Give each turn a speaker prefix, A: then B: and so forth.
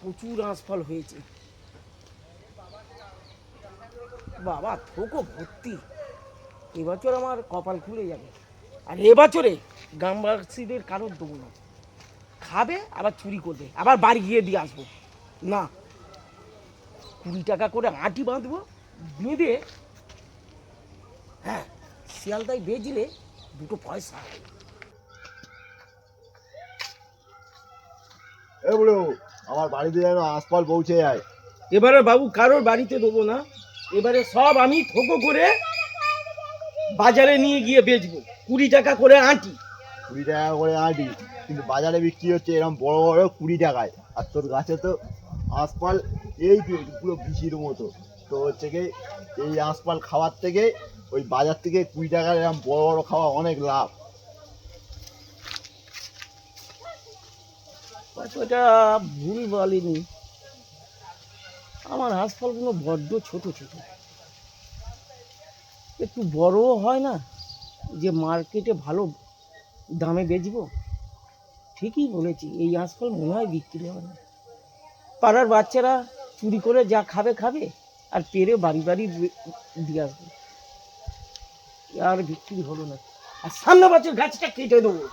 A: প্রচুর আঁশফল হয়েছে বাবা, থোকো ভর্তি। এবছর আমার কপাল খুলে যাবে। আর এবছরে গ্রামবাসীদের কারোর দেবো না, খাবে আবার চুরি করবে, আবার বাড়ি গিয়ে দিয়ে আসবো না। 20 টাকা করে আঁটি বাঁধবো, বেঁধে হ্যাঁ শিয়ালদায় বেচলে 2 পয়সা।
B: এ বুড়ো, আমার বাড়িতে যেন আশপাল পৌঁছে যায়।
A: এবারে বাবু কারোর বাড়িতে দেবো না, এবারে সব আমি থোকো করে বাজারে নিয়ে গিয়ে বেচবো। 20 টাকা করে আঁটি।
B: 20 টাকা করে আঁটি, কিন্তু বাজারে বিক্রি হচ্ছে এরকম বড় বড় 20 টাকায়। আর তোর গাছে তো আশপাল এই পুরো বিচির মতো। তো হচ্ছে কি, এই আশপাল খাওয়ার থেকে ওই বাজার থেকে 20 টাকার এরকম বড় বড় খাওয়া অনেক লাভ।
A: ওটা ভুল বলেনি, আমার আঁশফলগুলো বড্ড ছোট ছোট, একটু বড়ও হয় না যে মার্কেটে ভালো দামে বেচবো। ঠিকই বলেছি, এই আঁশফল মনে হয় বিক্রি হবে না। পাড়ার বাচ্চারা চুরি করে যা খাবে খাবে, আর পেরে বাড়ি বাড়ি দিয়ে আসবে। আর বিক্রি হলো না, আর সামনে বছর গাছটা কেটে দেবো।